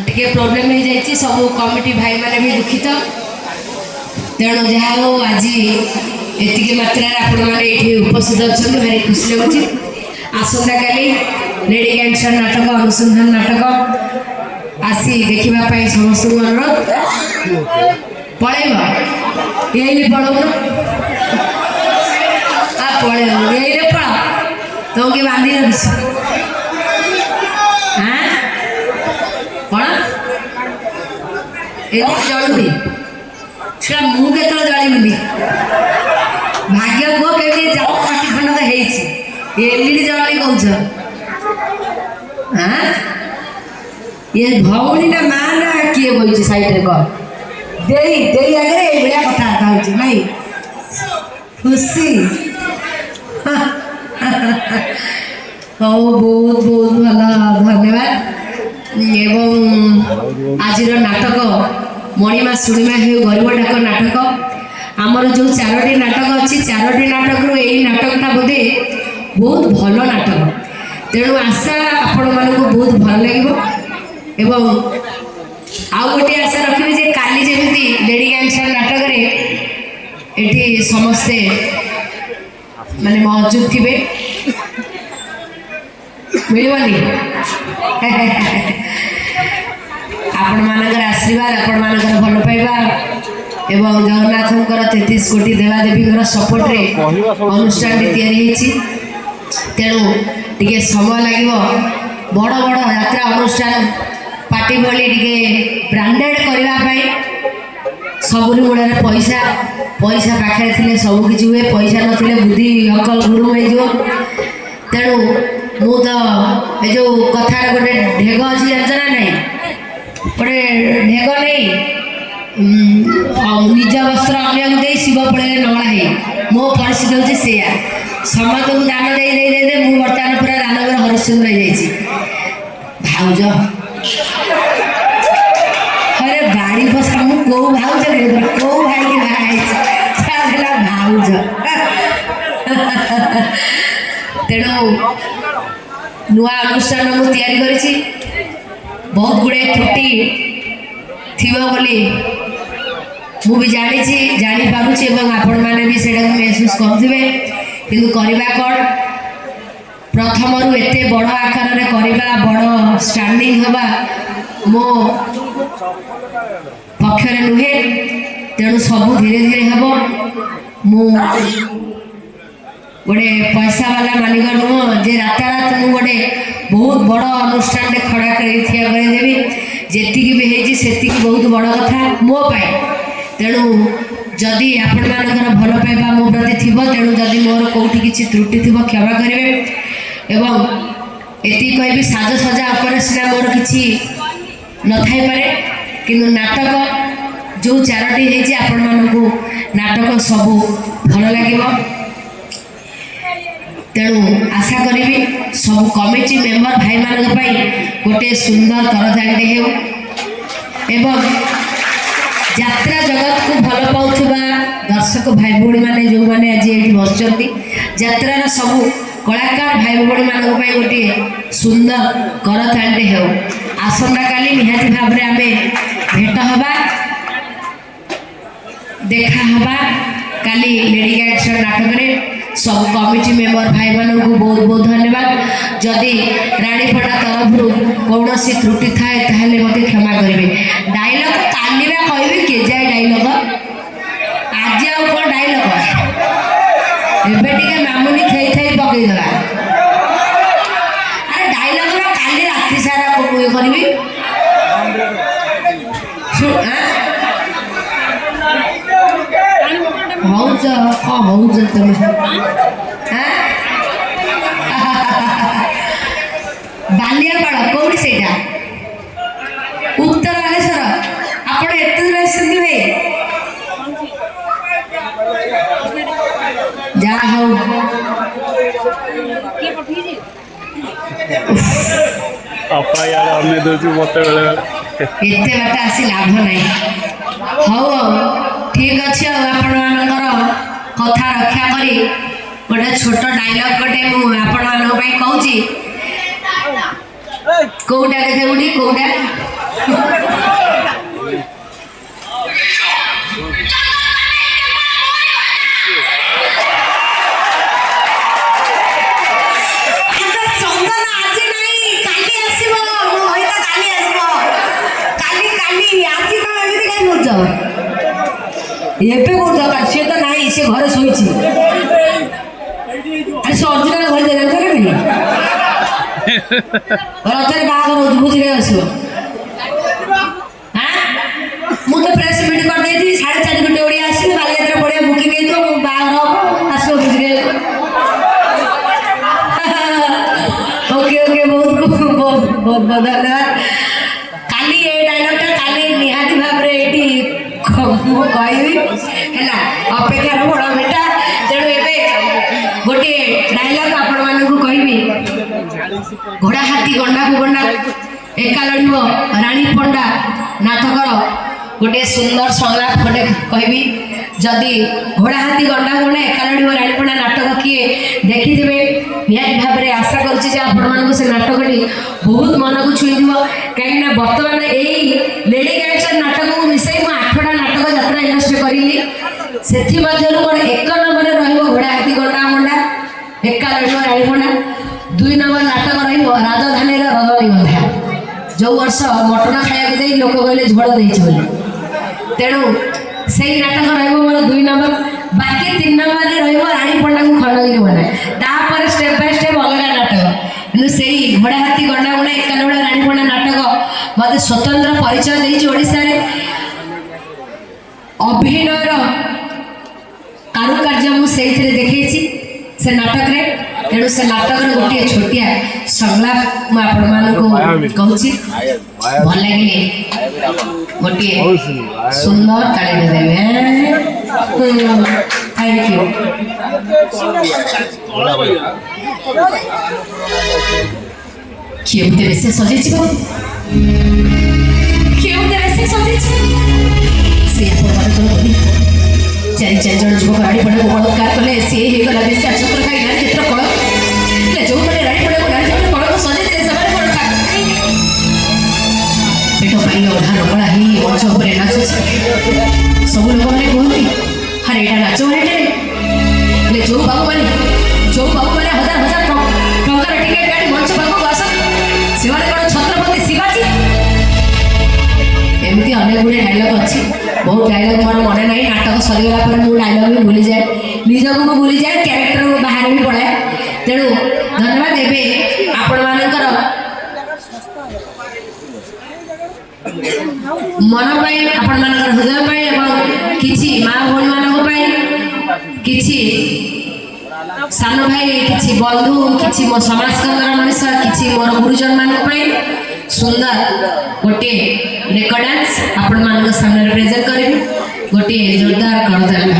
टे प्रोब्लेम हो जाए सब कमिटी भाई मैंने भी दुखित तेणु जहाँ हो आज एति मात्रा आपण मैंने उपस्थित अच्छा भारी खुशी लगुच आसंता काली लेडी कैंसर नाटक अनुसंधान नाटक आसी देखापी समस्त अनुरोध पलैब ये पलौ पलैब ये पल तो कि बांधी रखी हाँ कौन ये जलुनी छुआ मुझे जलुनी भाग्य पुह के पाटी खंड तो एलईडी जलनी कौन हाँ ये भौणी ना माँ ना किए बोली साइड कह दे आगे ये कथा नहीं खुशी बहुत बहुत भल धन्यवाद एवं आज नाटक मणिमा शुणिमा हे गरीब डाक नाटक आमर जो 4टी नाटक अच्छी 4टी नाटक यही नाटकटा बोधे बहुत भल नाटक तेणु आशा आपण मानक बहुत भल लगे एवं आउ गोटे आशा रखी जे काली जमी लेडी कैंसर नाटक ये समस्ते माने मौजूद थे मिलवानी आपण मानकर आशीर्वाद आपण मानकर भल पाइबा एवं जगन्नाथंकर 33 कोटी देवादेवी सपोर्ट रे अनुष्ठान तैयारी तेणु टिके समय लगे बड़ बड़ यात्रा अनुष्ठान पार्टी भली टिके ब्रांडेड करने सब गुड़े पैसा पैसा पाखे थे सब किसी हुए पैसा नथिले बुद्धि अकल गुरु हो तेणु मु तो ये जो कथा गोटे ढेग अच्छी जानच ना नहीं गोटे ढेग नहीं निज वस्त्र अन्य शिव पड़े नला है मो परिस्थिति हूँ से समस्त को दान दे दे दे दे मु बर्तमान पूरा दानगर हरिश्चंद्र भाउज अरे गाड़ी बसा मु कौ भाउज कौ भाई की बाहर भाउज तेणु नुआ अनुष्ठान मुझे तैयारी करी बहुत गुड़े त्रुटि थी बोली मु भी जानी जापारुची आपण मैंने भी से महसूस करुवे कि करवा कौन प्रथम रु एत बड़ आकार में करवा बड़ स्टैंडिंग हवा मो पक्षर नुहे तेणु सब धीरे धीरे हम मु गोटे पैसा वाला मालिक नुह जे रातारात मु गोटे बहुत बड़ अनुष्ठान खड़ा करदेवी जी भी सेति बहुत बड़ कथा मो पाए तेणु जदि आपण मानकर भल पाइबा मो प्रति थी तेणु जदि मोर कौटी किसी त्रुटि थी क्षमा करेंगे एवं एति कहि साजसजा उपर सीना मोर किसी न थाई पारे किंतु नाटक जो 4टी है आपण मानकु नाटक सब भल लगे तेणु आशा करी सब कमिटी मेंबर भाई मान गोटे सुंदर करदांडे हो एवं यात्रा जगत को भल पाउथबा दर्शक भाई भौणी मैंने जो मैंने आज ये बस यात्रार सब कलाकार भाई भौणी मान गोटे सुंदर करदांडे हो आसंता काली निहाती भाव में आम भेट हवा देखा हवा काली लेडी कैंसर नाटक में सब कमिटी मेंबर भाई मान को बहुत बहुत धन्यवाद जदि रानीपड़ा तरफ कौन सी त्रुटि थाए ताहले मते क्षमा करेंगे डायलॉग काली बा कहबी के जाए डायलॉग आज आ कौन डायलॉग एबे टिके मामुनी थई थई पकई देला अरे डायलॉग ना काली राति सारा को करबी हौज हौज तुम बालियापाड़ कौटी से उत्तर बालेश्वर आप भाई जा हौ एते बात आसी लाभ नहीं हौ ठीक अच्छे आपण मानकर कथा रक्षा करी गोटे छोट डायलॉग गोटे मु आपण मान कहूँ कौटा देखा कौटा दब एबे को दरकार से तो नहीं से घर सोईची अरे से ओरिजिनल घर दे जानते नहीं और अथरे बाहर बुझ रे आसो हां मु तो प्रेस मीट कर देती 4:30 घंटे ओडी आसी बालियात्रा पड़िया बुकिंग है तो बाहर आसो बुझ रे ओके ओके बहुत बहुत बहुत धन्यवाद काली ए डायलॉग टा काली निहाती भाव रे एटी मु कहबी हैला अपेक्षा रो बड़ बेटा तेणु एबे गोटे डायलॉग आपण मानन को कहबी घोड़ा हाथी गंडा को गंडा एका लड़िबो रानी पंडा नाटकर गोटे सुंदर संलाप गोटे कहबी जदि घोड़ा हाथी गंडा गंडा एका लड़िबो रानी पंडा नाटक किए देखिथिबे निहाती भाव रे आशा करूची जे आपण मान को से नाटकटी बहुत मन को छुई दिबो काहे ना वर्तमान एई लेडी गैंगस्टर नाटक को मिसई म 8टा नाटक यात्रा इन्वेस्ट करिली सेथि मध्यरु मोर 1 नंबर रहइबो घोड़ा हाथी गंडा गंडा एका लड़िबो रानी पंडा 2 नंबर नाटक रहइबो राजधानी रे रजनी बंधा जो वर्ष मटन खाया दे लोक कहले झोड़ देछि बोली तेणु सेही नाटक रहइबो मोर 2 नंबर बाकी 3 नंबर रे रहइबो रानी पंडा को खंडगिरी बना तापर स्टेप बाय स्टेप अलगा नाटक किंतु सेही घोड़ा हाथी गंडा गंडा एका लड़ा रानी पंडा नाटक मते स्वतंत्र परिचय देछि ओडिसा रे अभिनयर कारुकार्य मु सेही देखैछि से नाटक रे तेणु से नाटक रे गोटे छोटिया संलाप मु आपण मान को कहूछि भल लागिले गोटे सुंदर ताली दे देबे थैंक यू क्यों तेरे से सजेछि क्यों तेरे से सजेछि से पर तो बोली चारि जण जुग गाड़ी पड़े बलात्कार कले से हे गला देश चक्र खाई ना चित्र पड़ ले जो पड़े गाड़ी पड़े गाड़ी पड़े पड़ को सजे दे सवार पड़ का पेटो पाई ओढ़ा नपड़ा ही मंच ऊपर नाचो सब लोग माने कहती अरे एटा नाचो रे ले जो बाबू माने हजार हजार टंकार टिकेट गाड़ी मंच पाखो आस सेवारे कोन छत्रपति शिवाजी एमती अनेक गुड़े डायलॉग अच्छी बहुत डायलॉग मोर मन नहीं नाटक सरीगला पर मु डायलॉग भी भूली जाए निजक को भूली जाए कैरेक्टर बाहर भी पड़े तेणु धन्यवाद एबे आपण मानकर मन पाई आपण मानकर हृदय पाई एवं किछि मां भोनी मानक पाई किछि सानो भाई किछि बंधु किछि मो समाज केन्द्र मनुष्य किछि मोर गुरुजन मानक पाई सुंदर गोटे रेकॉर्ड डांस आपण मानक सामने प्रेजेंट करिबी गोटे जोरदार करताली